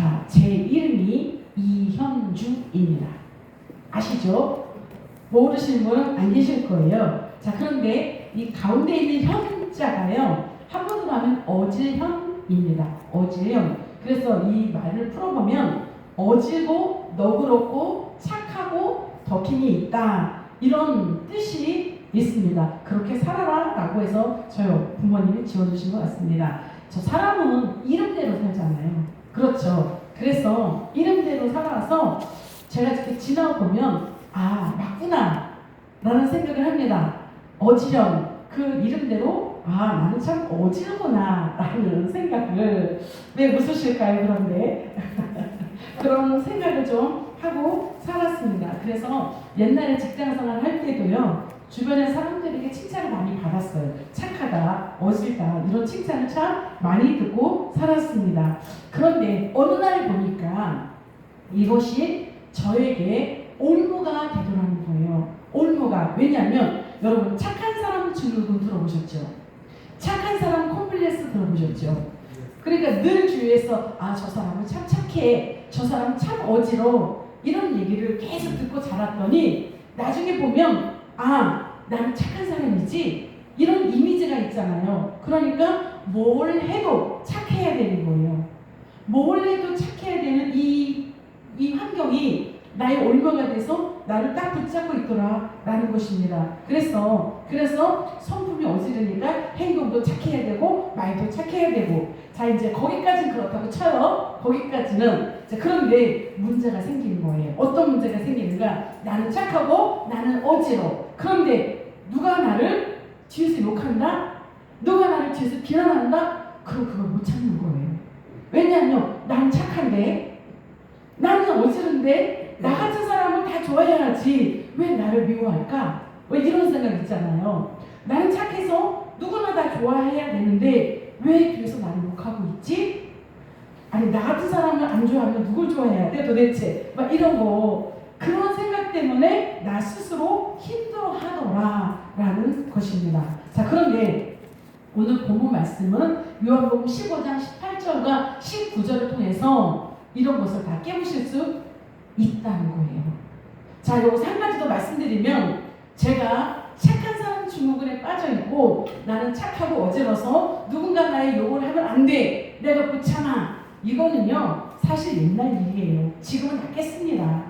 자, 제 이름이 이현주입니다. 아시죠? 모르시는 분은 안 계실 거예요. 자, 그런데 이 가운데 있는 현자가요, 한번으로 하면 어질현입니다. 어질현. 그래서 이 말을 풀어보면 어질고 너그럽고 착하고 덕힘이 있다, 이런 뜻이 있습니다. 그렇게 살아라 라고 해서 저희 부모님이 지어주신 것 같습니다. 저 사람은 이름대로 살잖아요. 그렇죠. 그래서 이름대로 살아서 제가 이렇게 지나보면 아, 맞구나 라는 생각을 합니다. 어지령, 그 이름대로 아, 나는 참 어지르구나 라는 생각을, 왜 웃으실까요? 그런데 그런 생각을 좀 하고 살았습니다. 그래서 옛날에 직장생활 할 때도요, 주변의 사람들에게 칭찬을 많이 받았어요. 착하다, 어질다, 이런 칭찬을 참 많이 듣고 살았습니다. 그런데 어느 날 보니까 이것이 저에게 올무가 되더라는 거예요. 올무가. 왜냐하면 여러분, 착한 사람 증후군 들어보셨죠? 착한 사람 콤플렉스 들어보셨죠? 그러니까 늘 주위에서 아, 저 사람은 참 착해, 저 사람은 참 어지러워, 이런 얘기를 계속 듣고 자랐더니 나중에 보면 아, 나는 착한 사람이지, 이런 이미지가 있잖아요. 그러니까 뭘 해도 착해야 되는 거예요. 뭘 해도 착해야 되는 이 환경이 나의 올무가 돼서 나를 딱 붙잡고 있더라 라는 것입니다. 그래서 성품이 어지르니까 행동도 착해야 되고 말도 착해야 되고, 자, 이제 거기까지는 그렇다고 쳐요. 거기까지는. 자, 그런데 문제가 생기는 거예요. 어떤 문제가 생기는가? 나는 착하고 나는 어지러워. 그런데 누가 나를 뒤에서 욕한다? 누가 나를 뒤에서 비난한다? 그럼 그걸 못 참는 거예요. 왜냐하면 나는 착한데, 나는 어지른데, 나 같은 사람은 다 좋아해야지 왜 나를 미워할까? 왜 이런 생각 있잖아요. 나는 착해서 누구나 다 좋아해야 되는데 왜 뒤에서 나를 욕하고 있지? 아니, 나 같은 사람을 안 좋아하면 누굴 좋아해야 돼 도대체? 막 이런 거, 그런 생각 때문에 나 스스로 힘들어하더라 라는 것입니다. 자, 그런데 오늘 본문 말씀은 요한복음 15장 18절과 19절을 통해서 이런 것을 다 깨우실 수 있다는 거예요. 자, 여기서 한 가지 더 말씀드리면, 제가 착한 사람 증후군에 빠져있고 나는 착하고 어지러워서 누군가 나의 욕을 하면 안 돼, 내가 못 참아, 이거는요 사실 옛날 일이에요. 지금은 다 깼습니다.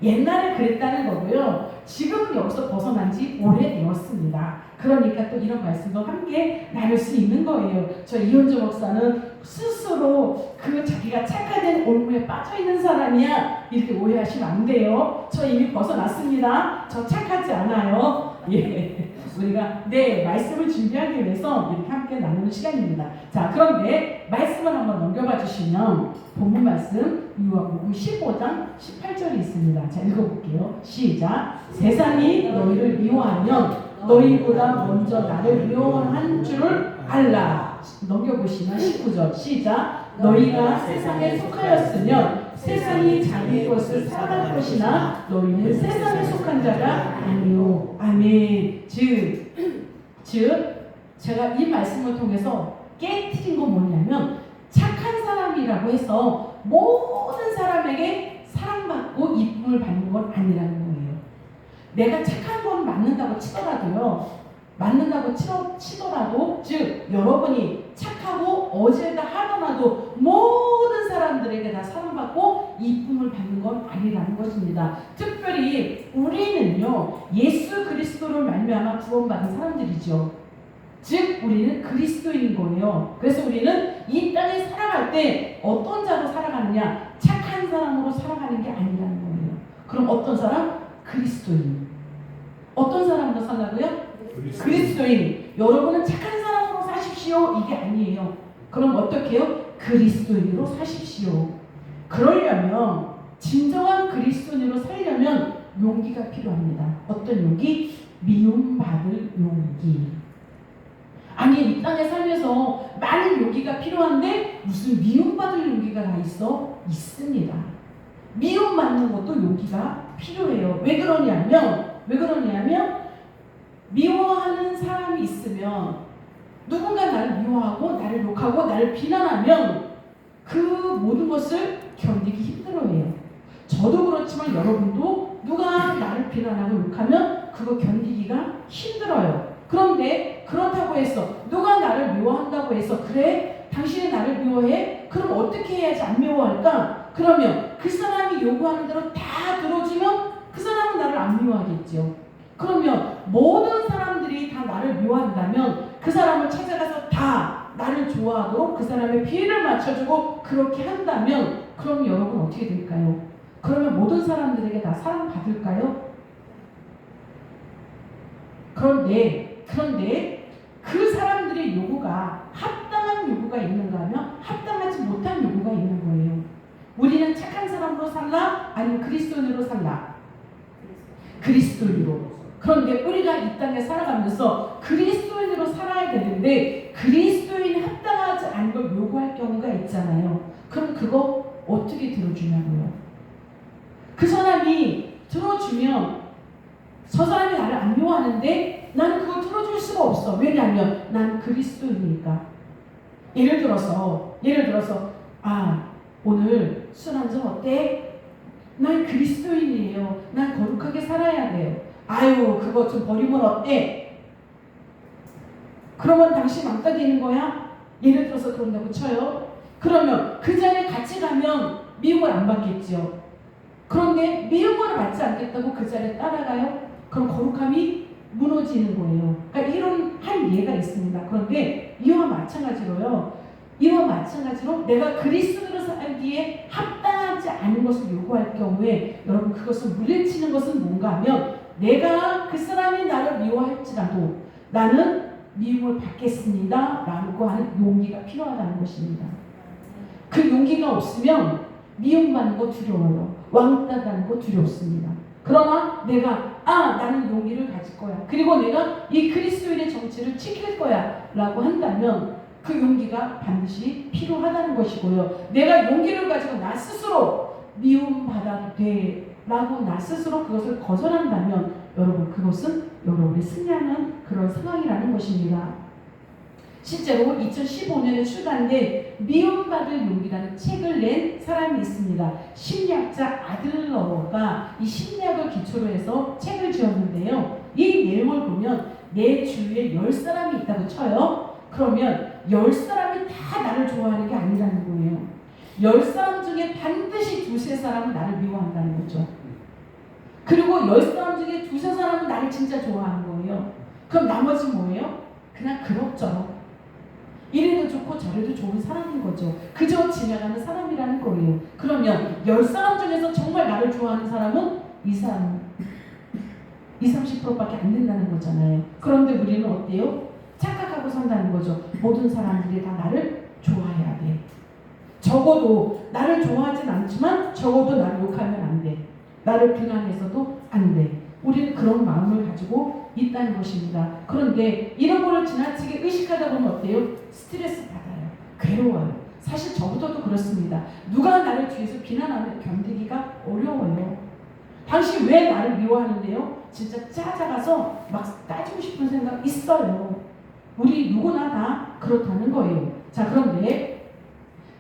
옛날에 그랬다는 거고요, 지금은 여기서 벗어난 지 오래되었습니다. 그러니까 또 이런 말씀도 함께 나눌 수 있는 거예요. 저 이현주 목사는 스스로 그 자기가 착화된 올무에 빠져있는 사람이야, 이렇게 오해하시면 안 돼요. 저 이미 벗어났습니다. 저 착하지 않아요. 예, 우리가 말씀을 준비하기 위해서 이렇게 함께 나누는 시간입니다. 자, 그런데 말씀을 한번 넘겨봐 주시면 본문 말씀 요한복음 15장 18절이 있습니다. 자, 읽어볼게요. 시작. 세상이 너희를 미워하면 너희보다 먼저 나를 미워한 줄을 알라. 넘겨보시면 19절 시작. 너희가 세상에 속하였으면 세상이 자기 것을 살아갈 것이나 너희는 세상에 속한 자가 아니요. 아멘. 즉 제가 이 말씀을 통해서 깨트린 건 뭐냐면, 착한 사람이라고 해서 모든 사람에게 사랑받고 이쁨을 받는 건 아니라는 거예요. 내가 착한 건 맞는다고 치더라도, 즉 여러분이 착하고 어질다 하더라도 모든 사람들에게 다 사랑받고 이쁨을 받는 건 아니라는 것입니다. 특별히 우리는요, 예수 그리스도를 말미암아 구원받은 사람들이죠. 즉 우리는 그리스도인 거예요. 그래서 우리는 이 땅에 살아갈 때 어떤 자로 살아가느냐? 착한 사람으로 살아가는 게 아니라는 거예요. 그럼 어떤 사람? 그리스도인. 어떤 사람으로 살라고요? 그리스도인. 여러분은 착한 사람으로 사십시오, 이게 아니에요. 그럼 어떻게 해요? 그리스도인으로 사십시오. 그러려면, 진정한 그리스도인으로 살려면 용기가 필요합니다. 어떤 용기? 미움받을 용기. 아니, 이 땅에 살면서 많은 용기가 필요한데 무슨 미움받을 용기가 다 있어? 있습니다. 미움받는 것도 용기가 필요해요. 왜 그러냐면 미워하는 사람이 있으면, 누군가 나를 미워하고 나를 욕하고 나를 비난하면 그 모든 것을 저도 그렇지만 여러분도 누가 나를 비난하고 욕하면 그거 견디기가 힘들어요. 그런데 그렇다고 해서 누가 나를 미워한다고 해서 그래? 당신이 나를 미워해? 그럼 어떻게 해야지 안 미워할까? 그러면 그 사람이 요구하는 대로 다 들어주면 그 사람은 나를 안 미워하겠죠. 그러면 모든 사람들이 다 나를 미워한다면 그 사람을 찾아가서 다 나를 좋아하도록 그 사람의 비위를 맞춰주고 그렇게 한다면 그럼 여러분 어떻게 될까요? 그러면 모든 사람들에게 다 사랑받을까요? 그런데 그 사람들의 요구가 합당한 요구가 있는가 하면 합당하지 못한 요구가 있는 거예요. 우리는 착한 사람으로 살라? 아니면 그리스도인으로 살라? 그리스도인으로. 그런데 우리가 이 땅에 살아가면서 그리스도인으로 살아야 되는데 그리스도인이 합당하지 않은 걸 요구할 경우가 있잖아요. 그럼 그거 어떻게 들어주냐고요. 그 사람이 들어주면 저 사람이 나를 안 미워하는데 나는 그걸 들어줄 수가 없어. 왜냐하면 난 그리스도이니까. 예를 들어서 오늘 술 한잔 어때? 난 그리스도인이에요. 난 거룩하게 살아야 돼요. 아유 그거 좀 버리면 어때? 그러면 당신 망가지는 거야? 예를 들어서 그런다고 쳐요. 그러면 그 자리에 같이 가면 미움을 안 받겠죠. 그런데 미움을 받지 않겠다고 그 자리에 따라가요? 그럼 거룩함이 무너지는 거예요. 그러니까 이런 한 예가 있습니다. 그런데 이와 마찬가지로 내가 그리스도로 살기에 합당하지 않은 것을 요구할 경우에 여러분 그것을 물리치는 것은 뭔가 하면 내가 그 사람이 나를 미워할지라도 나는 미움을 받겠습니다 라고 하는 용기가 필요하다는 것입니다. 그 용기가 없으면 미움받는 거 두려워요. 왕따다는 거 두렵습니다. 그러나 내가 나는 용기를 가질 거야. 그리고 내가 이 그리스도인의 정체를 지킬 거야 라고 한다면 그 용기가 반드시 필요하다는 것이고요. 내가 용기를 가지고 나 스스로 미움받아도 돼 라고 나 스스로 그것을 거절한다면 여러분 그것은 여러분이 승리하는 그런 상황이라는 것입니다. 실제로 2015년에 출간된 미움받을 용기라는 책을 낸 사람이 있습니다. 심리학자 아들러가 이 심리학을 기초로 해서 책을 지었는데요. 이 내용을 보면 내 주위에 10사람이 있다고 쳐요. 그러면 10사람이 다 나를 좋아하는 게 아니라는 거예요. 10사람 중에 반드시 두세 사람은 나를 미워한다는 거죠. 그리고 10사람 중에 두세 사람은 나를 진짜 좋아하는 거예요. 그럼 나머지 뭐예요? 그냥 그럭저럭. 이래도 좋고 저래도 좋은 사람인 거죠. 그저 지나가는 사람이라는 거예요. 그러면 10사람 중에서 정말 나를 좋아하는 사람은 20-30%밖에 안 된다는 거잖아요. 그런데 우리는 어때요? 착각하고 산다는 거죠. 모든 사람들이 다 나를 좋아해야 돼. 적어도 나를 좋아하진 않지만 적어도 나를 욕하면 안 돼. 나를 비난해서도 안 돼. 우리는 그런 마음을 가지고 있다는 것입니다. 그런데 이런 거를 지나치게 의식하다 보면 어때요? 스트레스 받아요. 괴로워요. 사실 저부터도 그렇습니다. 누가 나를 뒤에서 비난하면 견디기가 어려워요. 당신 왜 나를 미워하는데요? 진짜 찾아가서 막 따지고 싶은 생각 있어요. 우리 누구나 다 그렇다는 거예요. 자, 그런데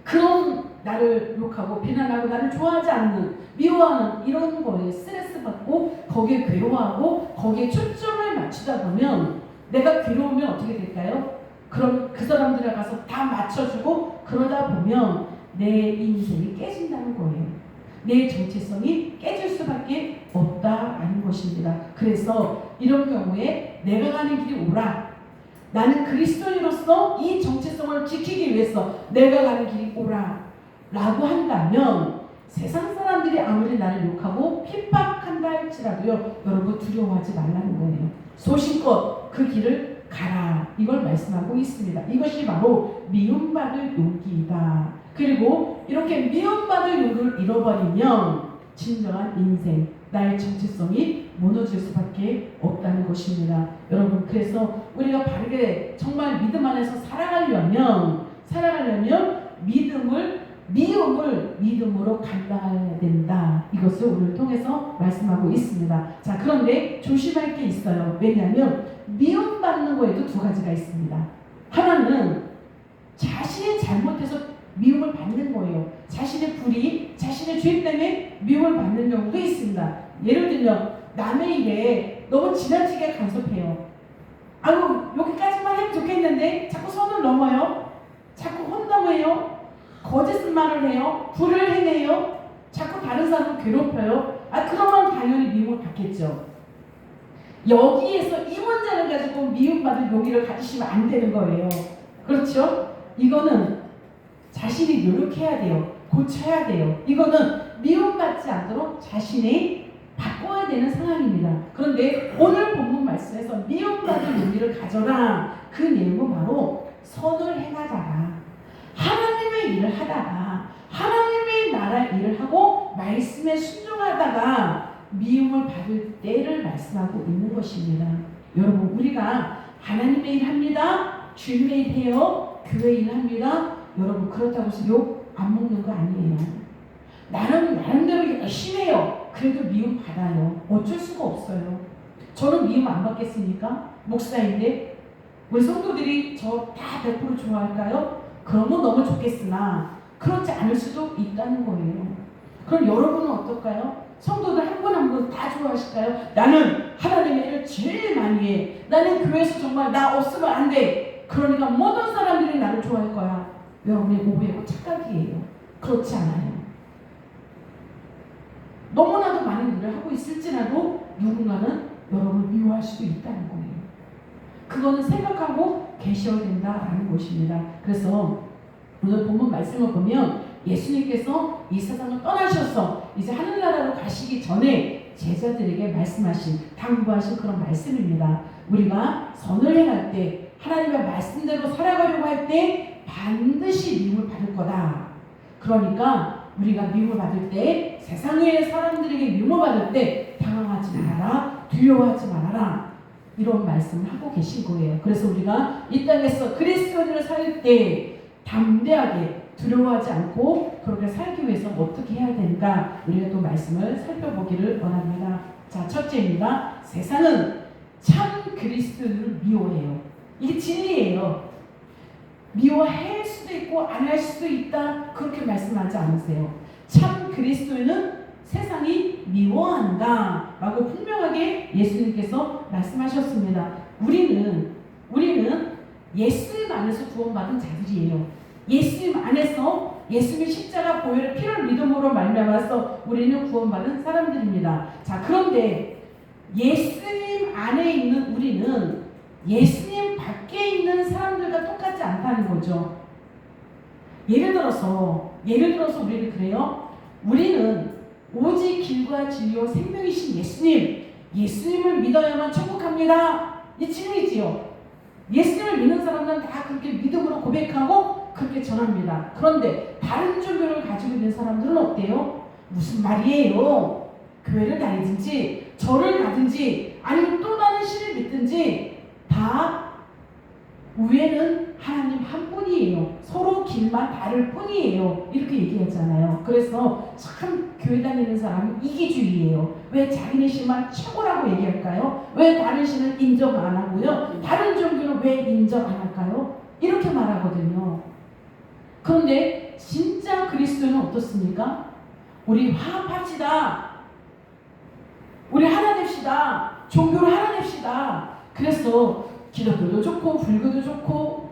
그런 나를 욕하고 비난하고 나를 좋아하지 않는 미워하는 이런 거에 스트레스 받고 거기에 괴로워하고 거기에 초점을 맞추다 보면 내가 괴로우면 어떻게 될까요? 그럼 그 사람들에 가서 다 맞춰주고 그러다 보면 내 인생이 깨진다는 거예요. 내 정체성이 깨질 수밖에 없다라는 것입니다. 그래서 이런 경우에 내가 가는 길이 오라. 나는 그리스도인으로서 이 정체성을 지키기 위해서 내가 가는 길이 오라 라고 한다면 세상 사람들이 아무리 나를 욕하고 핍박한다 할지라도요 여러분 두려워하지 말라는 거예요. 소신껏 그 길을 가라 이걸 말씀하고 있습니다. 이것이 바로 미움받을 용기이다. 그리고 이렇게 미움받을 용기를 잃어버리면 진정한 인생 나의 정체성이 무너질 수밖에 없다는 것입니다. 여러분 그래서 우리가 바르게 정말 믿음 안에서 살아가려면 미움을 믿음으로 감당해야 된다. 이것을 오늘 통해서 말씀하고 있습니다. 자, 그런데 조심할 게 있어요. 왜냐하면 미움받는 거에도 두 가지가 있습니다. 하나는 자신이 잘못해서 미움을 받는 거예요. 자신의 불의, 자신의 자신의 죄 때문에 미움을 받는 경우도 있습니다. 예를 들면 남의 일에 너무 지나치게 간섭해요. 아유, 여기까지만 하면 좋겠는데 자꾸 선을 넘어요. 자꾸 혼담해요. 거짓말을 해요. 불을 행해요. 자꾸 다른 사람을 괴롭혀요. 그러면 당연히 미움을 받겠죠. 여기에서 이 문제를 가지고 미움받을 용의를 가지시면 안 되는 거예요. 그렇죠? 이거는 자신이 노력해야 돼요. 고쳐야 돼요. 이거는 미움받지 않도록 자신이 바꿔야 되는 상황입니다. 그런데 오늘 본문 말씀에서 미움받을 용의를 가져라. 그 내용은 바로 선을 행하다가 하나님의 일을 하다가 하나님의 나라 일을 하고 말씀에 순종하다가 미움을 받을 때를 말씀하고 있는 것입니다. 여러분, 우리가 하나님의 일 합니다. 주님의 일 해요. 교회 일 합니다. 여러분, 그렇다고 해서 욕 안 먹는 거 아니에요. 나름대로 열심히 해요. 그래도 미움 받아요. 어쩔 수가 없어요. 저는 미움 안 받겠습니까? 목사인데 우리 성도들이 저 다 100% 좋아할까요? 그러면 너무 좋겠으나 그렇지 않을 수도 있다는 거예요. 그럼 여러분은 어떨까요? 성도들 한 분 한 분 다 좋아하실까요? 나는 하나님의 일을 제일 많이 해. 나는 교회에서 정말 나 없으면 안 돼. 그러니까 모든 사람들이 나를 좋아할 거야. 여러분의 오해고 착각이에요. 그렇지 않아요. 너무나도 많은 일을 하고 있을지라도 누군가는 여러분을 미워할 수도 있다는 거예요. 그거는 생각하고 계셔야 된다라는 것입니다. 그래서 오늘 본문 말씀을 보면 예수님께서 이 세상을 떠나셔서 이제 하늘나라로 가시기 전에 제자들에게 말씀하신, 당부하신 그런 말씀입니다. 우리가 선을 행할 때, 하나님의 말씀대로 살아가려고 할 때 반드시 미움을 받을 거다. 그러니까 우리가 미움을 받을 때, 세상의 사람들에게 미움을 받을 때 당황하지 말아라, 두려워하지 말아라, 이런 말씀을 하고 계신 거예요. 그래서 우리가 이 땅에서 그리스도인으로 살 때 담대하게 두려워하지 않고 그렇게 살기 위해서 어떻게 해야 되는가, 우리가 또 말씀을 살펴보기를 원합니다. 자, 첫째입니다. 세상은 참 그리스도인을 미워해요. 이게 진리예요. 미워할 수도 있고 안 할 수도 있다, 그렇게 말씀하지 않으세요. 참 그리스도인은 세상이 미워한다 라고 분명하게 예수님께서 말씀하셨습니다. 우리는 예수님 안에서 구원받은 자들이에요. 예수님 안에서 예수님의 십자가 보혈의 피를 믿음으로 말미암아서 우리는 구원받은 사람들입니다. 자, 그런데 예수님 안에 있는 우리는 예수님 밖에 있는 사람들과 똑같지 않다는 거죠. 예를 들어서 우리는 그래요. 우리는 오직 길과 진리와 생명이신 예수님을 믿어야만 천국 갑니다. 이 진리지요. 예수님을 믿는 사람은 다 그렇게 믿음으로 고백하고 그렇게 전합니다. 그런데 다른 종교를 가지고 있는 사람들은 어때요? 무슨 말이에요? 교회를 다니든지 절을 가든지 아니면 또 다른 신을 믿든지 다 위에는 하나님 한 분이에요. 서로 길만 다를 뿐이에요. 이렇게 얘기했잖아요. 그래서 참 교회 다니는 사람은 이기주의예요. 왜 자기네 신만 최고라고 얘기할까요? 왜 다른 신을 인정 안 하고요? 다른 종교는 왜 인정 안 할까요? 이렇게 말하거든요. 그런데 진짜 그리스도는 어떻습니까? 우리 화합합시다. 우리 하나 됩시다. 종교를 하나 됩시다. 그래서 기독교도 좋고 불교도 좋고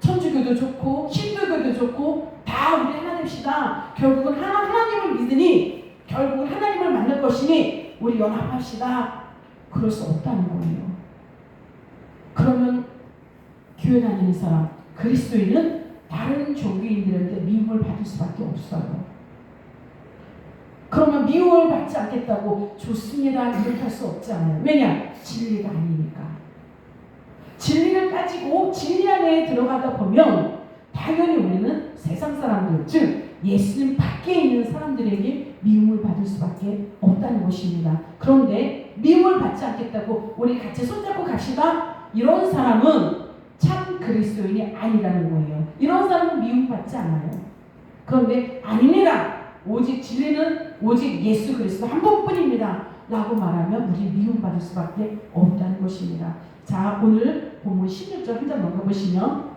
천주교도 좋고 힌두교도 좋고 다 우리 하나 됩시다. 결국은 하나님을 믿으니 결국은 하나님을 만날 것이니 우리 연합합시다. 그럴 수 없다는 거예요. 그러면 교회 다니는 사람, 그리스도인은 다른 종교인들한테 미움을 받을 수밖에 없어요. 그러면 미움을 받지 않겠다고 좋습니다 이렇게 할 수 없잖아요. 왜냐? 진리가 아니니까. 진리를 가지고 진리 안에 들어가다 보면 당연히 우리는 세상 사람들, 즉 예수님 밖에 있는 사람들에게 미움을 받을 수밖에 없다는 것입니다. 그런데 미움을 받지 않겠다고 우리 같이 손잡고 갑시다, 이런 사람은 참 그리스도인이 아니라는 거예요. 이런 사람은 미움받지 않아요. 그런데 아닙니다. 오직 진리는 오직 예수 그리스도 한 분뿐입니다 라고 말하면 우리 미움받을 수밖에 없다는 것입니다. 자, 오늘 본문 16절 한 장 넘겨보시면,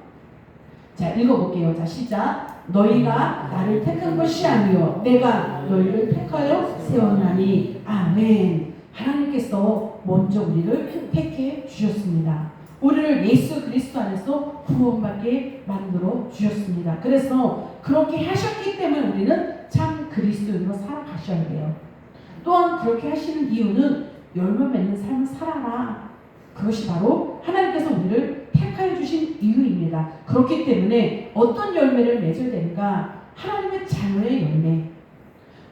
자, 읽어볼게요. 자, 시작. 너희가 나를 택한 것이 아니요 내가 너희를 택하여 세웠나니. 아멘. 하나님께서 먼저 우리를 택해 주셨습니다. 우리를 예수 그리스도 안에서 구원받게 만들어 주셨습니다. 그래서 그렇게 하셨기 때문에 우리는 참 그리스도인으로 살아가셔야 돼요. 또한 그렇게 하시는 이유는 열매 맺는 삶을 살아라. 그것이 바로 하나님께서 우리를 택하여 주신 이유입니다. 그렇기 때문에 어떤 열매를 맺어야 되는가? 하나님의 자녀의 열매.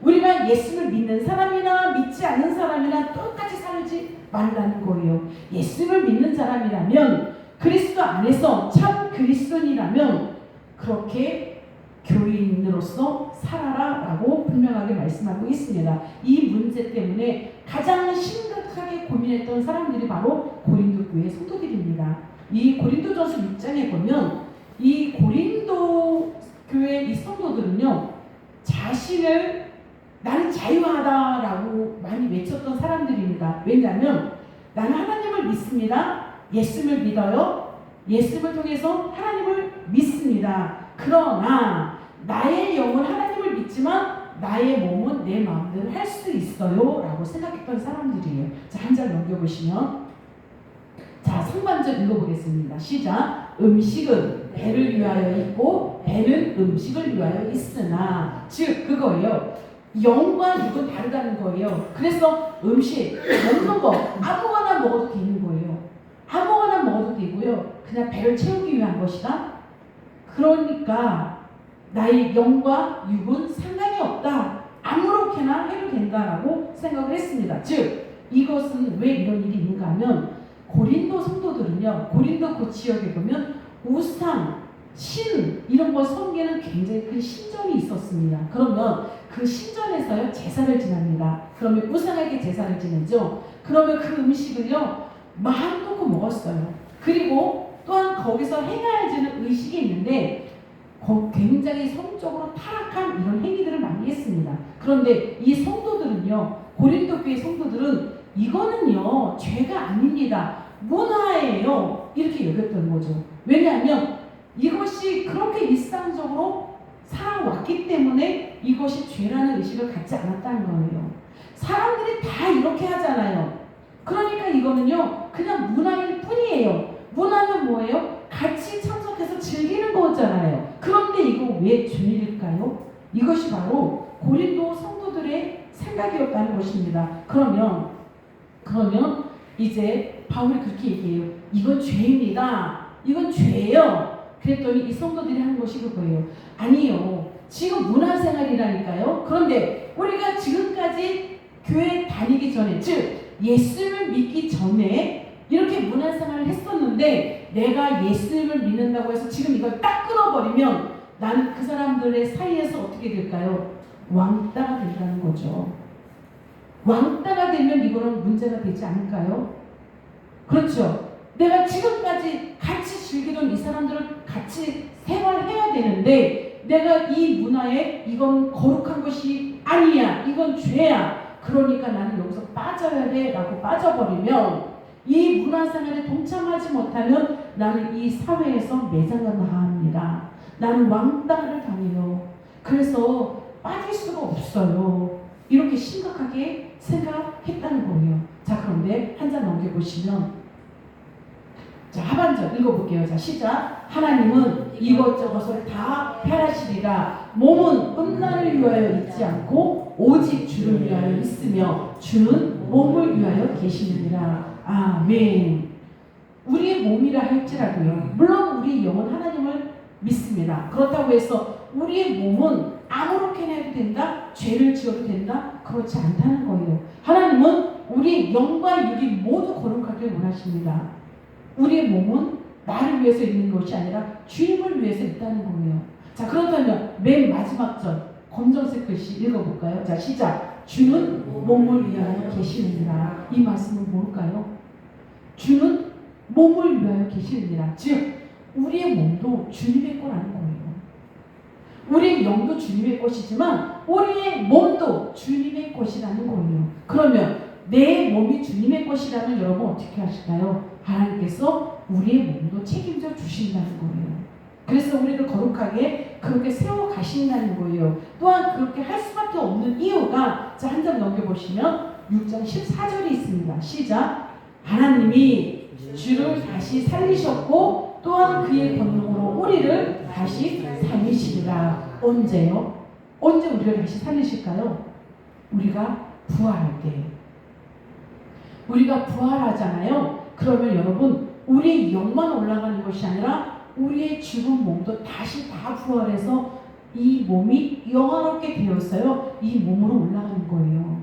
우리가 예수를 믿는 사람이나 믿지 않는 사람이나 똑같이 살지 말라는 거예요. 예수를 믿는 사람이라면, 그리스도 안에서 참 그리스도인이라면 그렇게 교인으로서 살아라 라고 분명하게 말씀하고 있습니다. 이 문제 때문에 가장 심각하게 고민했던 사람들이 바로 고린도 교회 성도들입니다. 이 고린도전서 6장에 보면 이 고린도 교회 이 성도들은요, 자신을 나는 자유하다라고 많이 외쳤던 사람들입니다. 왜냐하면 나는 하나님을 믿습니다. 예수를 믿어요. 예수를 통해서 하나님을 믿습니다. 그러나 나의 영은 하나님을 믿지만 나의 몸은 내 마음대로 할 수 있어요 라고 생각했던 사람들이에요. 자, 한 장 넘겨보시면, 자, 상반절 읽어보겠습니다. 시작. 음식은 배를 위하여 있고 배는 음식을 위하여 있으나, 즉 그거예요. 영과 육은 다르다는 거예요. 그래서 음식 먹는 거 아무거나 먹어도 되는 거예요. 아무거나 먹어도 되고요. 그냥 배를 채우기 위한 것이다. 그러니까 나의 영과 육은 상관이 없다. 아무렇게나 해도 된다라고 생각을 했습니다. 즉 이것은 왜 이런 일이 있는가 하면, 고린도 성도들은요, 고린도 그 지역에 보면 우상, 신 이런 거 섬기는 굉장히 큰 신전이 있었습니다. 그러면 그 신전에서요 제사를 지납니다. 그러면 우상에게 제사를 지내죠. 그러면 그 음식을요 마음 놓고 먹었어요. 그리고 또한 거기서 행하여지는 의식이 있는데 굉장히 성적으로 타락한 이런 행위들을 많이 했습니다. 그런데 이 성도들은요, 고린도 교회 성도들은 이거는요 죄가 아닙니다. 문화예요. 이렇게 여겼던 거죠. 왜냐하면 이것이 그렇게 일상적으로 살아왔기 때문에 이것이 죄라는 의식을 갖지 않았다는 거예요. 사람들이 다 이렇게 하잖아요. 그러니까 이거는요 그냥 문화일 뿐이에요. 문화는 뭐예요? 같이 참석해서 즐기는 거잖아요. 그런데 이거 왜 죄일까요? 이것이 바로 고린도 성도들의 생각이었다는 것입니다. 그러면 이제 바울이 그렇게 얘기해요. 이건 죄입니다. 이건 죄예요. 그랬더니 이 성도들이 한 것이 그거예요. 아니요. 지금 문화생활이라니까요. 그런데 우리가 지금까지 교회 다니기 전에, 즉 예수를 믿기 전에 이렇게 문화생활을 했었는데 내가 예수를 믿는다고 해서 지금 이걸 딱 끊어버리면 나는 그 사람들의 사이에서 어떻게 될까요? 왕따가 된다는 거죠. 왕따가 되면 이거는 문제가 되지 않을까요? 그렇죠. 내가 지금까지 같이 즐기던 이 사람들을 같이 생활해야 되는데 내가 이 문화에 이건 거룩한 것이 아니야, 이건 죄야, 그러니까 나는 여기서 빠져야 돼 라고 빠져버리면, 이 문화생활에 동참하지 못하면 나는 이 사회에서 매장을 당합니다. 나는 왕따를 당해요. 그래서 빠질 수가 없어요. 이렇게 심각하게 생각했다는 거예요. 자, 그런데 한 장 넘겨보시면, 자, 하반절 읽어볼게요. 자, 시작. 하나님은 이것저것을 다 폐하시리라. 몸은 음란을 위하여 있지 않고 오직 주를 위하여 있으며 주는 몸을 위하여 계시느니라. 아멘. 우리의 몸이라 할지라도요, 물론 우리 영은 하나님을 믿습니다. 그렇다고 해서 우리의 몸은 아무렇게나 해도 된다? 죄를 지어도 된다? 그렇지 않다는 거예요. 하나님은 우리 영과 육이 모두 거룩하길 원하십니다. 우리의 몸은 나를 위해서 있는 것이 아니라 주님을 위해서 있다는 거예요. 자, 그렇다면 맨 마지막 절 검정색 글씨 읽어볼까요? 자, 시작. 주는 몸을 위하여 계시느니라. 이 말씀은 뭘까요? 주는 몸을 위하여 계시느니라. 즉 우리의 몸도 주님의 거라는 거예요. 우리의 영도 주님의 것이지만 우리의 몸도 주님의 것이라는 거예요. 그러면 내 몸이 주님의 것이라면 여러분 어떻게 하실까요? 하나님께서 우리의 몸도 책임져 주신다는 거예요. 그래서 우리를 거룩하게 그렇게 세워 가신다는 거예요. 또한 그렇게 할 수밖에 없는 이유가, 자, 한 장 넘겨보시면 6장 14절이 있습니다. 시작. 하나님이 주를 다시 살리셨고 또한 그의 권능으로 우리를 다시 살리시리라. 언제요? 언제 우리를 다시 살리실까요? 우리가 부활할 때. 우리가 부활하잖아요. 그러면 여러분, 우리의 영만 올라가는 것이 아니라 우리의 죽은 몸도 다시 다 부활해서 이 몸이 영화롭게 되었어요. 이 몸으로 올라가는 거예요.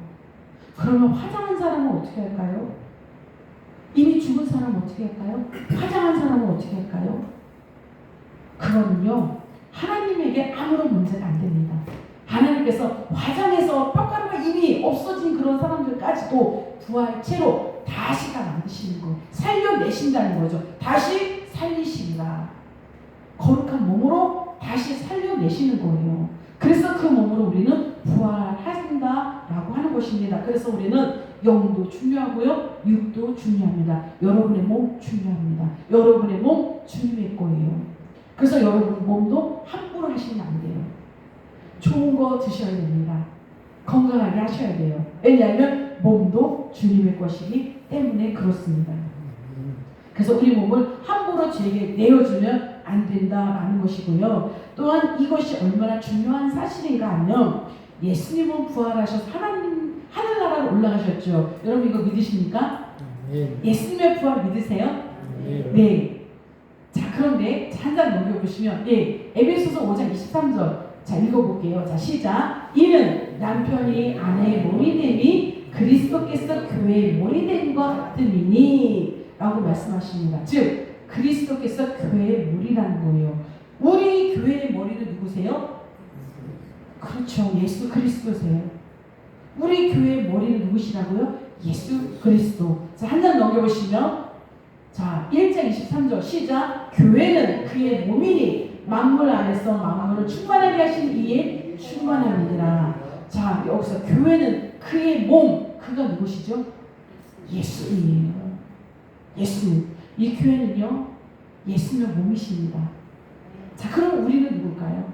그러면 화장한 사람은 어떻게 할까요? 이미 죽은 사람은 어떻게 할까요? 화장한 사람은 어떻게 할까요? 그거는요, 하나님에게 아무런 문제가 안 됩니다. 하나님께서 화장해서 뼈가루가 이미 없어진 그런 사람들까지도 부활체로 다시가 만드시는 거예요. 살려내신다는 거죠. 다시 살리시리라. 거룩한 몸으로 다시 살려내시는 거예요. 그래서 그 몸으로 우리는 부활한다라고 하는 것입니다. 그래서 우리는 영도 중요하고요, 육도 중요합니다. 여러분의 몸 중요합니다. 여러분의 몸 주님의 거예요. 그래서 여러분 몸도 함부로 하시면 안 돼요. 좋은 거 드셔야 됩니다. 건강하게 하셔야 돼요. 왜냐하면 몸도 주님의 것이기 때문에 그렇습니다. 그래서 우리 몸을 함부로 주에게 내어주면 안 된다라는 것이고요. 또한 이것이 얼마나 중요한 사실인가 하면, 예수님은 부활하셔서 하늘나라로 올라가셨죠. 여러분 이거 믿으십니까? 예수님의 부활 믿으세요? 네. 자, 그런데 한 장 넘겨보시면, 에베소서 5장 23절 자, 읽어볼게요. 자, 시작. 이는 남편이 아내의 머리 됨이 그리스도께서 교회의 머리 됨과 같음이니 라고 말씀하십니다. 즉 그리스도께서 교회의 머리라는 거예요. 우리 교회의 머리는 누구세요? 그렇죠. 예수 그리스도세요. 우리 교회의 머리는 누구시라고요? 예수 그리스도. 자, 한 장 넘겨보시면, 자, 1장 23절 시작. 교회는 그의 몸이니 만물 안에서 만물을 충만하게 하신 이에 충만함이니라. 자, 여기서 교회는 그의 몸, 그가 누구시죠? 예수님이에요. 예수님. 이 교회는요, 예수님의 몸이십니다. 자, 그럼 우리는 누굴까요?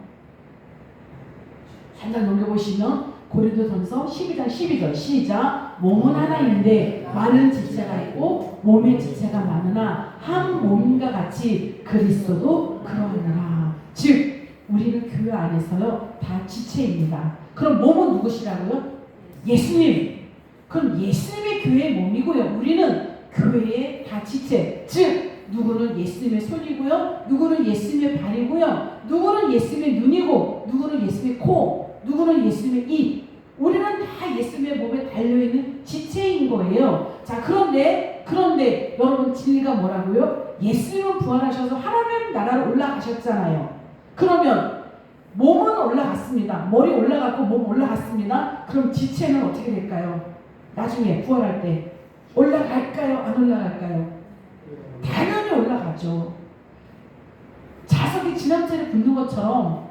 한 장 넘겨보시면 고린도전서 12장 12절 시작. 몸은 하나인데 많은 지체가 있고 몸의 지체가 많으나 한 몸과 같이 그리스도도 그러하니라. 즉 우리는 교회 안에서요 다 지체입니다. 그럼 몸은 누구시라고요? 예수님. 그럼 예수님의 교회의 몸이고요, 우리는 교회의 다 지체. 즉 누구는 예수님의 손이고요, 누구는 예수님의 발이고요, 누구는 예수님의 눈이고, 누구는 예수님의 코, 누구는 예수님의 입. 우리는 다 예수님의 몸에 달려있는 지체인 거예요. 자, 그런데 여러분 진리가 뭐라고요? 예수님은 부활하셔서 하나님 나라로 올라가셨잖아요. 그러면 몸은 올라갔습니다. 머리 올라갔고 몸 올라갔습니다. 그럼 지체는 어떻게 될까요? 나중에 부활할 때 올라갈까요? 안 올라갈까요? 당연히 올라가죠. 자석이 지난철에 붙는 것처럼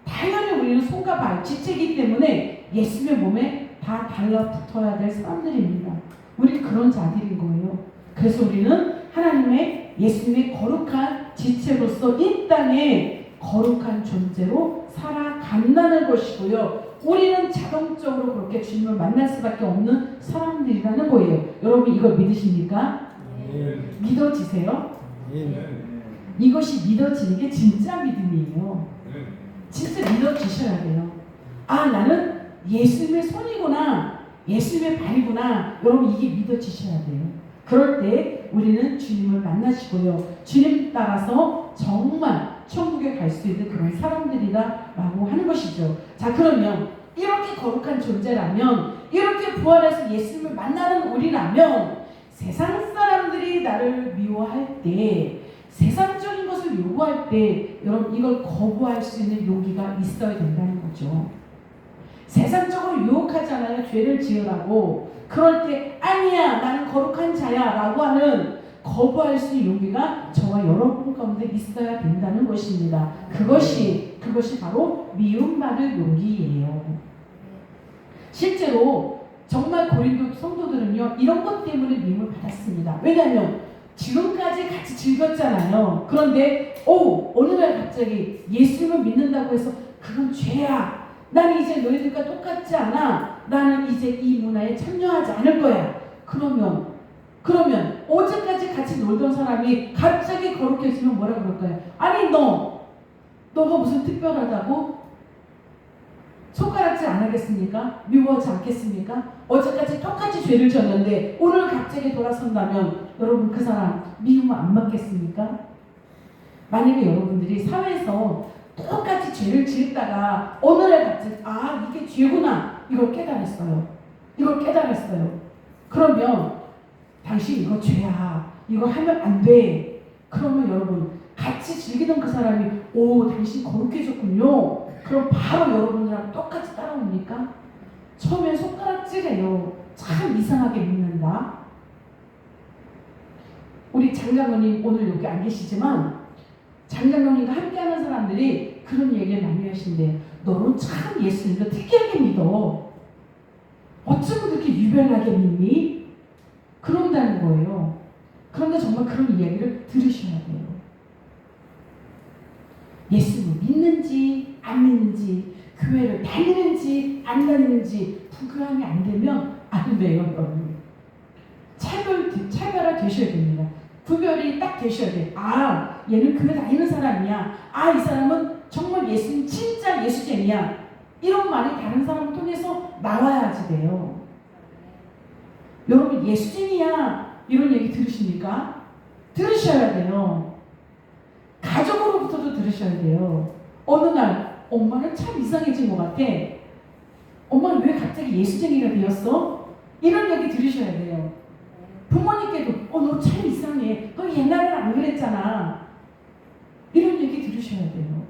당연히 우리는 손과 발, 지체이기 때문에 예수님의 몸에 다 달라붙어야 될 사람들입니다. 우리 그런 자들인 거예요. 그래서 우리는 하나님의 예수님의 거룩한 지체로서 이 땅에 거룩한 존재로 살아간다는 것이고요. 우리는 자동적으로 그렇게 주님을 만날 수밖에 없는 사람들이라는 거예요. 여러분 이걸 믿으십니까? 믿어지세요? 이것이 믿어지는 게 진짜 믿음이에요. 진짜 믿어주셔야 돼요. 아, 나는 예수님의 손이구나, 예수님의 발이구나. 여러분 이게 믿어지셔야 돼요. 그럴 때 우리는 주님을 만나시고요, 주님 따라서 정말 천국에 갈 수 있는 그런 사람들이다라고 하는 것이죠. 자, 그러면 이렇게 거룩한 존재라면, 이렇게 부활해서 예수님을 만나는 우리라면, 세상 사람들이 나를 미워할 때, 세상적인 것을 요구할 때, 여러분 이걸 거부할 수 있는 용기가 있어야 된다는 거죠. 세상적으로 유혹하잖아요. 죄를 지으라고. 그럴 때 아니야, 나는 거룩한 자야 라고 하는 거부할 수 있는 용기가 저와 여러분 가운데 있어야 된다는 것입니다. 그것이 바로 미움받을 용기예요. 실제로 정말 고린도 성도들은요 이런 것 때문에 미움을 받았습니다. 왜냐하면 지금까지 같이 즐겼잖아요. 그런데 어느 날 갑자기 예수님을 믿는다고 해서 그건 죄야. 나는 이제 너희들과 똑같지 않아. 나는 이제 이 문화에 참여하지 않을 거야. 그러면 어제까지 같이 놀던 사람이 갑자기 거룩해지면 뭐라 그럴까요? 아니 너가 무슨 특별하다고? 손가락질 안 하겠습니까? 미워하지 않겠습니까? 어제까지 똑같이 죄를 졌는데 오늘 갑자기 돌아선다면 여러분 그 사람 미움 안 받겠습니까? 만약에 여러분들이 사회에서 똑같이 죄를 지었다가 어느 날 갑자기 이게 죄구나 이걸 깨달았어요. 그러면 당신 이거 죄야. 이거 하면 안 돼. 그러면 여러분 같이 즐기던 그 사람이 당신 거룩해졌군요. 그럼 바로 여러분이랑 똑같이 따라옵니까? 처음엔 손가락질해요. 참 이상하게 믿는다. 우리 장장로님 오늘 여기 안 계시지만 장장로님과 함께하는 사람들이 그런 얘기를 많이 하신대요. 너는 참 예수님을 특이하게 믿어. 어쩌면 그렇게 유별나게 믿니? 그런다는 거예요. 그런데 정말 그런 이야기를 들으셔야 돼요. 예수님을 믿는지 안 믿는지, 교회를 다니는지 안 다니는지 부교함이 안 되면 안 돼요, 여러분. 차별화 되셔야 됩니다. 구별이 딱 되셔야 돼요. 얘는 교회 다니는 사람이야. 이 사람은 정말 예수님 진짜 예수쟁이야. 이런 말이 다른 사람을 통해서 나와야지 돼요. 여러분 예수쟁이야 이런 얘기 들으십니까? 들으셔야 돼요. 가족으로부터도 들으셔야 돼요. 어느 날 엄마는 참 이상해진 것 같아. 엄마는 왜 갑자기 예수쟁이가 되었어? 이런 얘기 들으셔야 돼요. 부모님께도 너 참 이상해. 너 옛날에는 안 그랬잖아. 이런 얘기 들으셔야 돼요.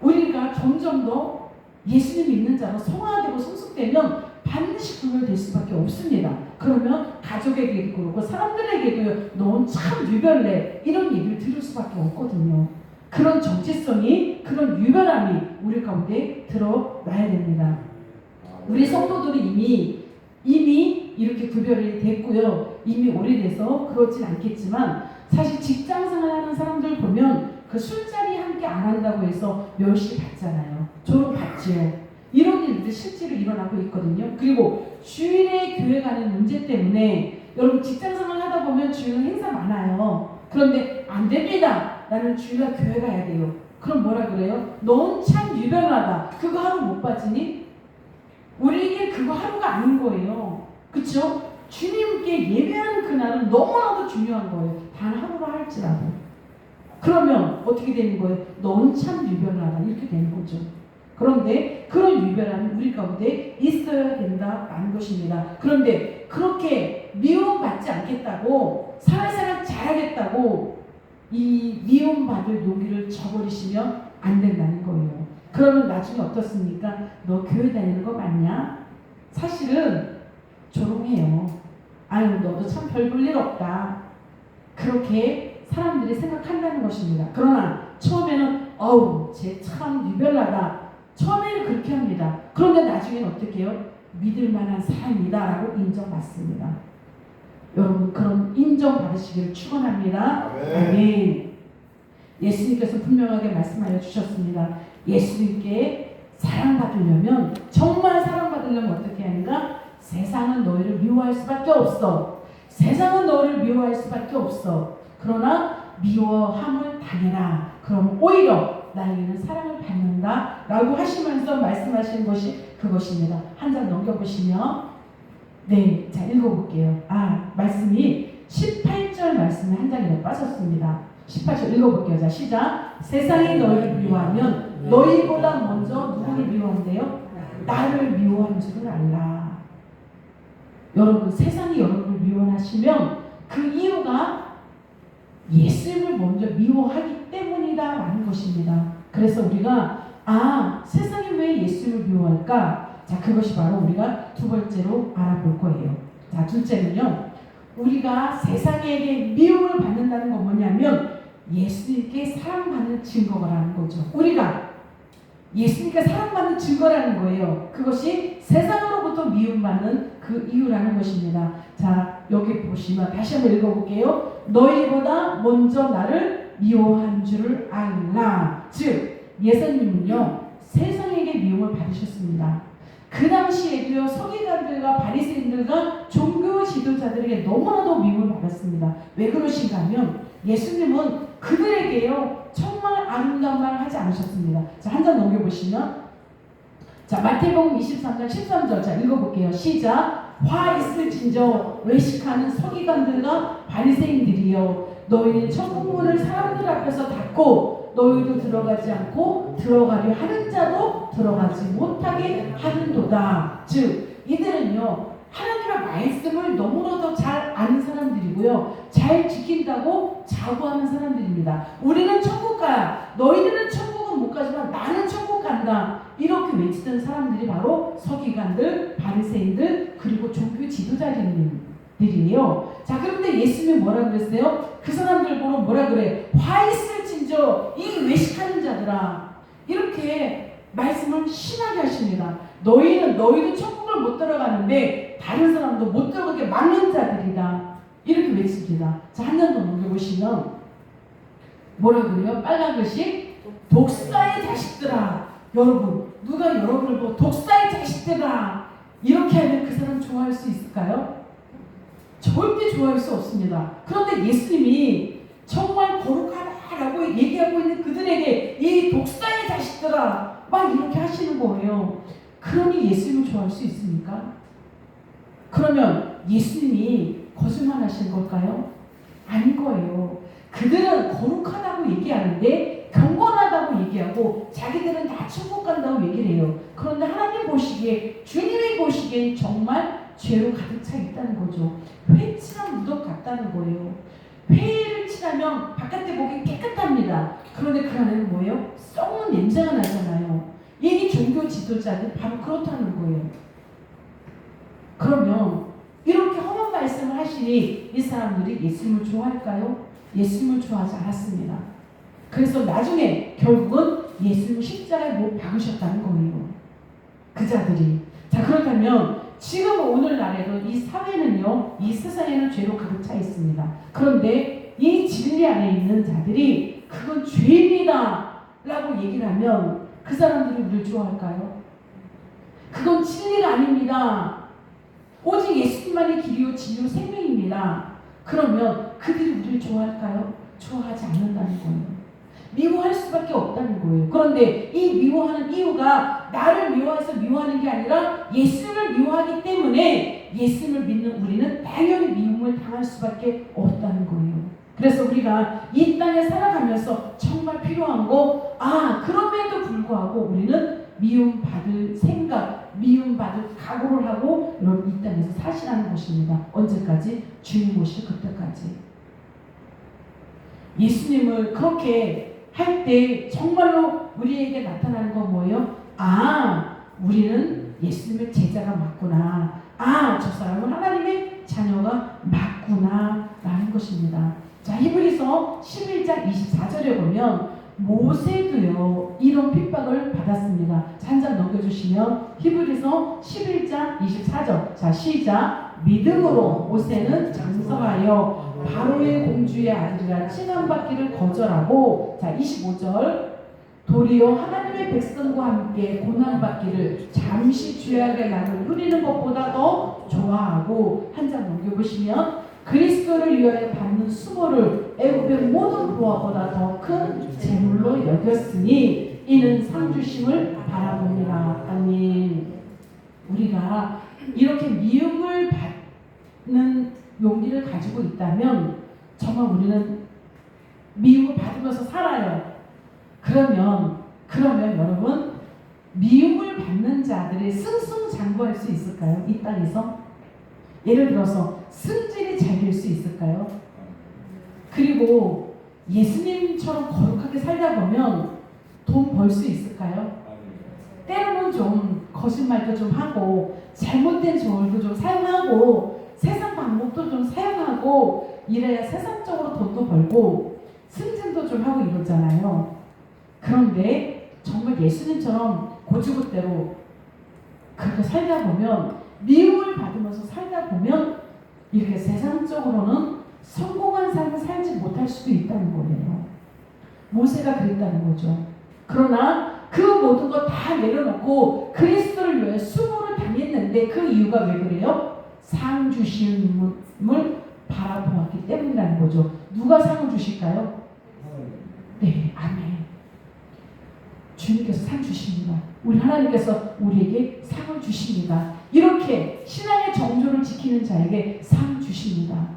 우리가 점점 더 예수님 믿는 자로 성화되고 성숙되면 반드시 구별될 수밖에 없습니다. 그러면 가족에게도 그렇고 사람들에게도 넌 참 유별내 이런 얘기를 들을 수밖에 없거든요. 그런 정체성이 그런 유별함이 우리 가운데 드러나야 됩니다. 우리 성도들이 이미 이렇게 구별이 됐고요. 이미 오래돼서 그렇진 않겠지만 사실 직장생활 하는 사람들 보면 그 술자리 함께 안 한다고 해서 멸시 받잖아요. 졸업 받지요. 이런 일들이 실제로 일어나고 있거든요. 그리고 주일에 교회 가는 문제 때문에 여러분 직장생활 하다 보면 주일은 행사 많아요. 그런데 안 됩니다. 나는 주일날 교회 가야 돼요. 그럼 뭐라 그래요? 넌 참 유별나다. 그거 하루 못 빠지니? 우리에게 그거 하루가 아닌 거예요. 그쵸? 주님께 예배하는 그날은 너무나도 중요한 거예요. 단 하루라 할지라도. 그러면 어떻게 되는 거예요? 넌 참 유별나다. 이렇게 되는 거죠. 그런데 그런 유별함이 우리 가운데 있어야 된다라는 것입니다. 그런데 그렇게 미움받지 않겠다고 사회생활 잘하겠다고 이 미움받을 용기를 저버리시면 안 된다는 거예요. 그러면 나중에 어떻습니까? 너 교회 다니는 거 맞냐? 사실은 조롱해요. 너도 참 별 볼 일 없다. 그렇게 사람들이 생각한다는 것입니다. 그러나 처음에는 쟤 참 유별나다. 처음에는 그렇게 합니다. 그런데 나중에는 어떻게 해요? 믿을 만한 사람이다라고 인정받습니다. 여러분 그런 인정받으시기를 축원합니다. 아멘. 예수님께서 분명하게 말씀하여 주셨습니다. 예수님께 사랑받으려면 정말 사랑받으려면 어떻게 하는가? 세상은 너희를 미워할 수밖에 없어. 세상은 너희를 미워할 수밖에 없어. 그러나 미워함을 당해라. 그럼 오히려 나에게는 사랑을 받는다 라고 하시면서 말씀하시는 것이 그것입니다. 한 장 넘겨보시면 자 읽어볼게요. 말씀이 18절 말씀이 한 장에 더 빠졌습니다. 18절 읽어볼게요. 자 시작. 세상이 너희를 미워하면 너희보다 먼저 누구를 미워한대요? 나를 미워한 줄을 알라. 여러분 세상이 여러분을 미워하시면 그 이유가 예수님을 먼저 미워하기 때문이다라는 것입니다. 그래서 우리가 세상이 왜 예수님을 미워할까? 자 그것이 바로 우리가 두 번째로 알아볼 거예요. 자 둘째는요. 우리가 세상에게 미움을 받는다는 건 뭐냐면 예수님께 사랑받는 증거라는 거죠. 우리가 예수님께 사랑받는 증거라는 거예요. 그것이 세상으로부터 미움받는 그 이유라는 것입니다. 자, 여기 보시면 다시 한번 읽어볼게요. 너희보다 먼저 나를 미워한 줄을 알라. 즉 예수님은요 세상에게 미움을 받으셨습니다. 그 당시에도요 서기관들과 바리새인들과 종교 지도자들에게 너무나도 미움을 받았습니다. 왜 그러신가 하면 예수님은 그들에게요 정말 아름다운 말을 하지 않으셨습니다. 자, 한 장 넘겨보시면 자 마태복음 23장 13절 자 읽어볼게요. 시작. 화 있을진저 외식하는 서기관들과 바리새인들이여 너희는 천국 문을 사람들 앞에서 닫고 너희도 들어가지 않고 들어가려 하는 자도 들어가지 못하게 하는도다. 즉 이들은요 하나님의 말씀을 너무나도 잘 아는 사람들이고요 잘 지킨다고 자부하는 사람들입니다. 우리는 천국 가야 너희들은 천국은 못 가지만 나는 천국 간다 이렇게 외치던 사람들이 바로 서기관들, 바리새인들 그리고 종교 지도자들이에요. 자 그런데 예수님이 뭐라 그랬어요? 그 사람들 보러 뭐라 그래? 화 있을진저 이 외식하는 자들아 이렇게 말씀을 심하게 하십니다. 너희도 천국을 못 들어가는데 다른 사람도 못 들어가게 막는 자들이다 이렇게 외칩니다. 자 한 장 더 넘겨보시면 뭐라 그래요? 빨간 글씨 독사의 자식들아. 여러분 누가 여러분을 보고 독사의 자식들아 이렇게 하면 그 사람 좋아할 수 있을까요? 절대 좋아할 수 없습니다. 그런데 예수님이 정말 거룩하다라고 얘기하고 있는 그들에게 이 독사의 자식들아 막 이렇게 하시는 거예요. 그러니 예수님을 좋아할 수 있습니까? 그러면 예수님이 거짓말 하시는 걸까요? 아닌 거예요. 그들은 거룩하다고 얘기하는데 경건하다고 얘기하고 자기들은 다 천국 간다고 얘기를 해요. 그런데 하나님 보시기에 주님이 보시기엔 정말 죄로 가득 차 있다는 거죠. 회칠한 무덤 같다는 거예요. 회를 칠하면 바깥에 보기 깨끗합니다. 그런데 그 안에는 뭐예요? 썩는 냄새가 나잖아요. 이 종교 지도자들 바로 그렇다는 거예요. 그러면 이렇게 험한 말씀을 하시니 이 사람들이 예수님을 좋아할까요? 예수님을 좋아하지 않았습니다. 그래서 나중에 결국은 예수님을 십자가에 못 박으셨다는 거예요. 그 자들이. 자 그렇다면 지금 오늘날에도 이 사회는요 이 세상에는 죄로 가득 차 있습니다. 그런데 이 진리 안에 있는 자들이 그건 죄입니다 라고 얘기를 하면 그 사람들이 우리를 좋아할까요? 그건 진리가 아닙니다. 오직 예수님만이 길이요 진리요 생명입니다. 그러면 그들이 우리를 좋아할까요? 좋아하지 않는다는 거예요. 미워할 수밖에 없다는 거예요. 그런데 이 미워하는 이유가 나를 미워해서 미워하는 게 아니라 예수님을 미워하기 때문에 예수님을 믿는 우리는 당연히 미움을 당할 수밖에 없다는 거예요. 그래서 우리가 이 땅에 살아가면서 정말 필요한 거 그럼에도 불구하고 우리는 미움받을 생각, 미움받을 각오를 하고 여러분 이 땅에서 사시라는 것입니다. 언제까지? 주님 오실 그때까지. 예수님을 그렇게 할 때 정말로 우리에게 나타나는 건 뭐예요? 우리는 예수님의 제자가 맞구나. 저 사람은 하나님의 자녀가 맞구나 라는 것입니다. 자 히브리서 11장 24절에 보면 모세도요 이런 핍박을 받았습니다. 한 장 넘겨주시면 히브리서 11장 24절 자 시작. 믿음으로 모세는 장성하여 바로의 공주의 아들이라 칭함받기를 거절하고 자 25절 도리어 하나님의 백성과 함께 고난받기를 잠시 죄악의 낙을 누리는 것보다 더 좋아하고 한 장 넘겨보시면 그리스도를 위하여 받는 수고를 애굽의 모든 부하보다 더 큰 재물로 여겼으니 이는 상 주심을 바라봅니다. 아멘. 우리가 이렇게 미움을 받는 용기를 가지고 있다면 정말 우리는 미움을 받으면서 살아요. 그러면 여러분 미움을 받는 자들이 승승장구할 수 있을까요? 이 땅에서? 예를 들어서 승진이 잘 될 수 있을까요? 그리고 예수님처럼 거룩하게 살다 보면 돈 벌 수 있을까요? 때로는 좀 거짓말도 좀 하고 잘못된 조언도 좀 사용하고 세상 방법도 좀 사용하고 이래야 세상적으로 돈도 벌고 승진도 좀 하고 이러잖아요. 그런데 정말 정말 예수님처럼 고지고대로 그렇게 살다 보면, 미움을 받으면서 살다 보면 이렇게 세상적으로는 성공한 삶을 살지 못할 수도 있다는 거예요. 모세가 그랬다는 거죠. 그러나 그 모든 거 다 내려놓고 그리스도를 위해 수고를 당했는데, 그 이유가 왜 그래요? 상 주심을 바라보았기 때문이라는 거죠. 누가 상을 주실까요? 네, 아멘. 주님께서 상 주십니다. 우리 하나님께서 우리에게 상을 주십니다. 이렇게 신앙의 정조를 지키는 자에게 상 주십니다.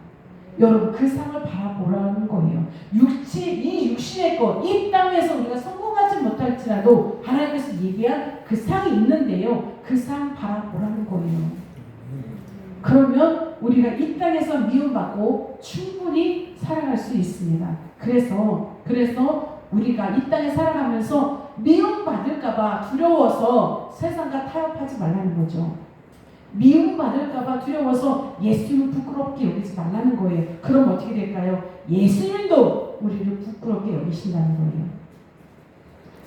여러분, 그 상을 바라보라는 거예요. 이 육신의 것, 이 땅에서 우리가 성공하지 못할지라도 하나님께서 얘기한 그 상이 있는데요, 그 상 바라보라는 거예요. 그러면 우리가 이 땅에서 미움받고 충분히 살아갈 수 있습니다. 그래서 우리가 이 땅에 살아가면서 미움받을까봐 두려워서 세상과 타협하지 말라는 거죠. 미움받을까봐 두려워서 예수님을 부끄럽게 여기지 말라는 거예요. 그럼 어떻게 될까요? 예수님도 우리를 부끄럽게 여기신다는 거예요.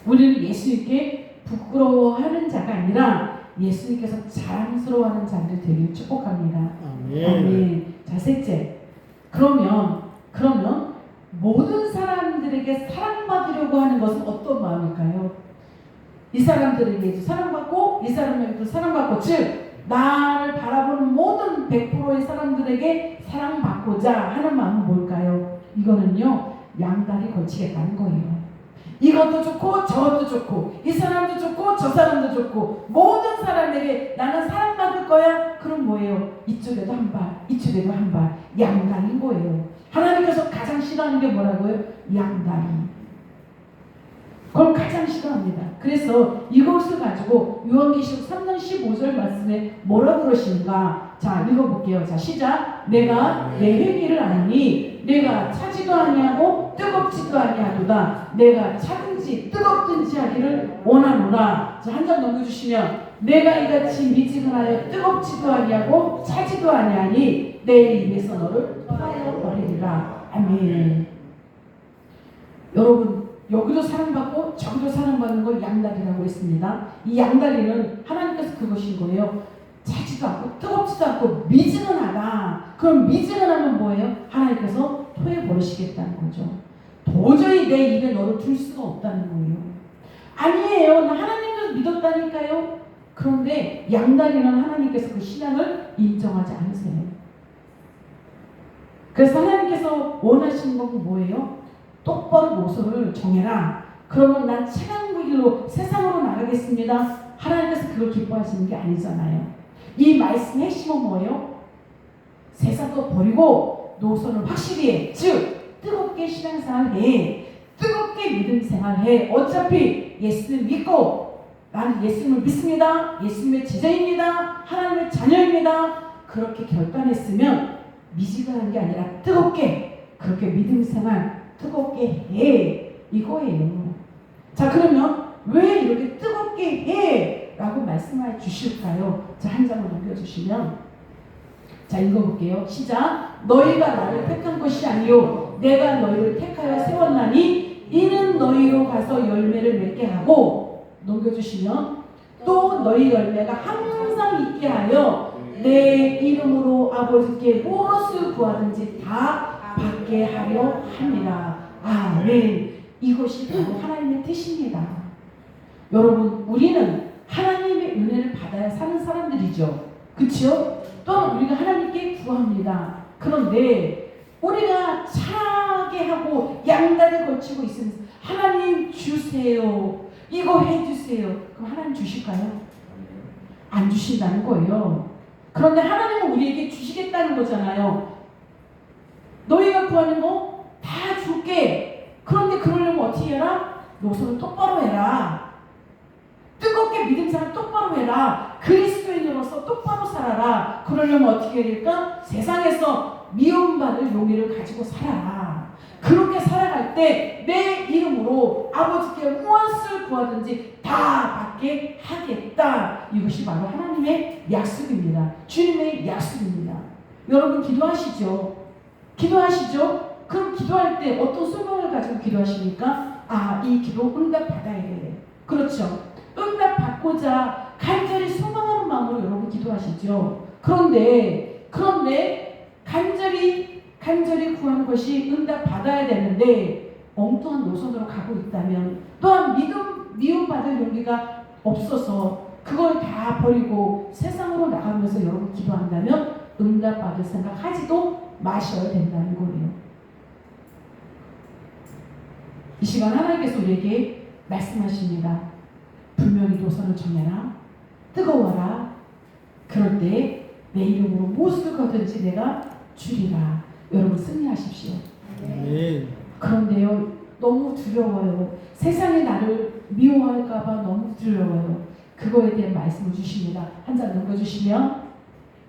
우리는 예수님께 부끄러워하는 자가 아니라 예수님께서 자랑스러워하는 자들 되길 축복합니다. 아멘. 자, 셋째. 그러면 모든 사람들에게 사랑받으려고 하는 것은 어떤 마음일까요? 이 사람들에게도 사랑받고 이 사람에게도 사랑받고, 즉 나를 바라보는 모든 100%의 사람들에게 사랑받고자 하는 마음은 뭘까요? 이거는요, 양다리 걸치겠다는 거예요. 이것도 좋고 저것도 좋고 이 사람도 좋고 저 사람도 좋고 모든 사람에게 나는 사랑받을 거야. 그럼 뭐예요? 이쪽에도 한 발, 이쪽에도 한 발, 양다리인 거예요. 하나님께서 가장 싫어하는 게 뭐라고요? 양다리. 그걸 가장 싫어합니다. 그래서 이것을 가지고 요한계시록 3장 15절 말씀에 뭐라 그러시는가? 자, 읽어볼게요. 자, 시작. 내가 내 행위를 아니 내가 차지도 아니하고 뜨겁지도 아니하도다. 내가 차든지 뜨겁든지 하기를 원하노라. 자, 한 장 넘겨주시면, 내가 이같이 미지근하여 뜨겁지도 아니하고 차지도 아니하니 내 입에서 너를 파여 버리리라. 아멘. 여러분, 여기도 사랑받고 저기도 사랑받는 걸 양다리라고 했습니다. 이 양다리는 하나님께서 그것인 거예요. 차지도 않고 뜨겁지도 않고 미지근하다. 그럼 미지근하면 뭐예요? 하나님께서 토해 버리시겠다는 거죠. 도저히 내 입에 너를 둘 수가 없다는 거예요. 아니에요. 나 하나님을 믿었다니까요. 그런데 양다리는 하나님께서 그 신앙을 인정하지 않으세요. 그래서 하나님께서 원하시는 건 뭐예요? 똑바로 노선을 정해라. 그러면 난 차가운 길로 세상으로 나가겠습니다. 하나님께서 그걸 기뻐하시는 게 아니잖아요. 이 말씀의 핵심은 뭐예요? 세상도 버리고 노선을 확실히 해. 즉 뜨겁게 신앙생활해. 뜨겁게 믿음생활해. 어차피 예수님 믿고 나는 예수님을 믿습니다. 예수님의 제자입니다. 하나님의 자녀입니다. 그렇게 결단했으면 미지근한 게 아니라 뜨겁게, 그렇게 믿음생활 뜨겁게 해. 이거예요. 자, 그러면 왜 이렇게 뜨겁게 해? 라고 말씀해 주실까요? 자, 한 장을 넘겨주시면, 자, 읽어볼게요. 시작. 너희가 나를 택한 것이 아니요 내가 너희를 택하여 세웠나니 이는 너희로 가서 열매를 맺게 하고, 넘겨주시면, 또 너희 열매가 항상 있게 하여 내 이름으로 아버지께 무엇을 구하든지 다 받게 하려 합니다. 아멘. 이것이 바로 하나님의 뜻입니다. 여러분, 우리는 하나님의 은혜를 받아야 사는 사람들이죠. 그렇죠? 또한 우리가 하나님께 구합니다. 그런데 우리가 차게 하고 양다리 걸치고 있으면서 하나님 주세요, 이거 해주세요. 그럼 하나님 주실까요? 안 주신다는 거예요. 그런데 하나님은 우리에게 주시겠다는 거잖아요. 너희가 구하는 거 다 줄게. 그런데 그러려면 어떻게 해라? 노선을 똑바로 해라. 뜨겁게 믿음생활 똑바로 해라. 그리스도인으로서 똑바로 살아라. 그러려면 어떻게 해야 될까? 세상에서 미움받을 용의를 가지고 살아라. 그렇게 살아갈 때 내 이름으로 아버지께 무엇을 구하든지 다 받게 하겠다. 이것이 바로 하나님의 약속입니다. 주님의 약속입니다. 여러분, 기도하시죠? 기도하시죠? 그럼 기도할 때 어떤 소망을 가지고 기도하십니까? 아, 이 기도 응답 받아야 돼. 그렇죠. 응답 받고자 간절히 소망하는 마음으로 여러분 기도하시죠. 그런데 간절히 구하는 것이 응답 받아야 되는데 엉뚱한 노선으로 가고 있다면, 또한 미움받을 용기가 없어서 그걸 다 버리고 세상으로 나가면서 여러분 기도한다면 응답 받을 생각 하지도 마셔야 된다는 거예요. 이 시간 하나님께서 우리에게 말씀하십니다. 분명히 노선을 정해라. 뜨거워라. 그럴 때 내 이름으로 무엇을 거든지 내가 주리라. 여러분 승리하십시오. 아멘. 그런데요, 너무 두려워요. 세상이 나를 미워할까봐 너무 두려워요. 그거에 대한 말씀을 주십니다. 한 장 넘겨주시면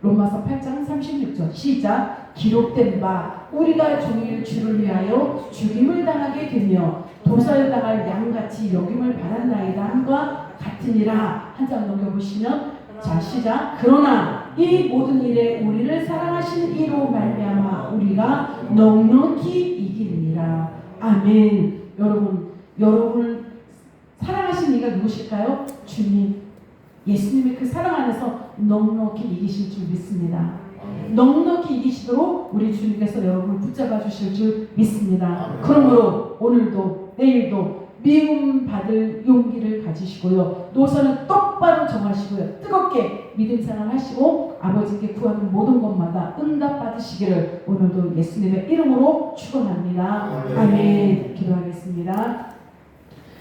로마서 8장 36절 시작. 기록된 바 우리가 종일 주를 위하여 죽임을 당하게 되며 도살당할 양같이 여김을 받았나이다 함과 같으니라. 한 장 넘겨보시면 자 시작. 그러나 이 모든 일에 우리를 사랑하시는 이로 말미암아 우리가 넉넉히 이기느니라. 아멘. 여러분을 사랑하시는 이가 누구실까요? 주님. 예수님의 그 사랑 안에서 넉넉히 이기실 줄 믿습니다. 넉넉히 이기시도록 우리 주님께서 여러분을 붙잡아 주실 줄 믿습니다. 그러므로 오늘도 내일도 미움 받을 용기를 가지시고요. 노선은 똑바로 정하시고요. 뜨겁게 믿음 생활 하시고 아버지께 구하는 모든 것마다 응답 받으시기를 오늘도 예수님의 이름으로 축원합니다. 아멘. 기도하겠습니다.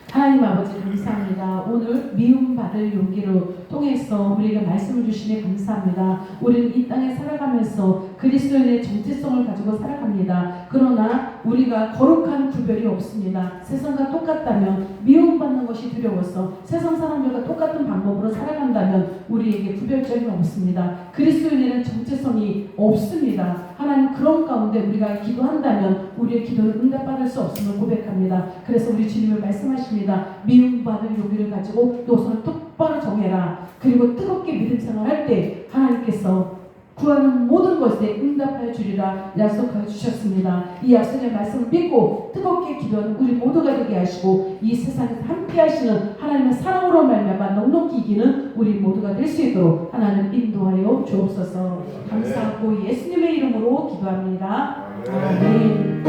하나님 아버지 감사합니다. 오늘 미움받을 용기로 통해서 우리에게 말씀을 주시니 감사합니다. 우리는 이 땅에 살아가면서 그리스도인의 정체성을 가지고 살아갑니다. 그러나 우리가 거룩한 구별이 없습니다. 세상과 똑같다면, 미움받는 것이 두려워서 세상 사람들과 똑같은 방법으로 살아간다면 우리에게 구별점이 없습니다. 그리스도인에는 정체성이 없습니다. 하나님, 그런 가운데 우리가 기도한다면 우리의 기도는 응답받을 수 없음을 고백합니다. 그래서 우리 주님을 말씀하십니다. 미움받을 용기를 가지고 노선을 똑바로 정해라. 그리고 뜨겁게 믿음 생활할 때 하나님께서 구하는 모든 것에 응답하여 주리라 약속하여 주셨습니다. 이 약속의 말씀을 믿고 뜨겁게 기도하는 우리 모두가 되게 하시고 이 세상에서 함께 하시는 하나님의 사랑으로 말미암아 넉넉히 이기는 우리 모두가 될 수 있도록 하나님 인도하여 주옵소서. 감사하고 예수님의 이름으로 기도합니다. 아멘.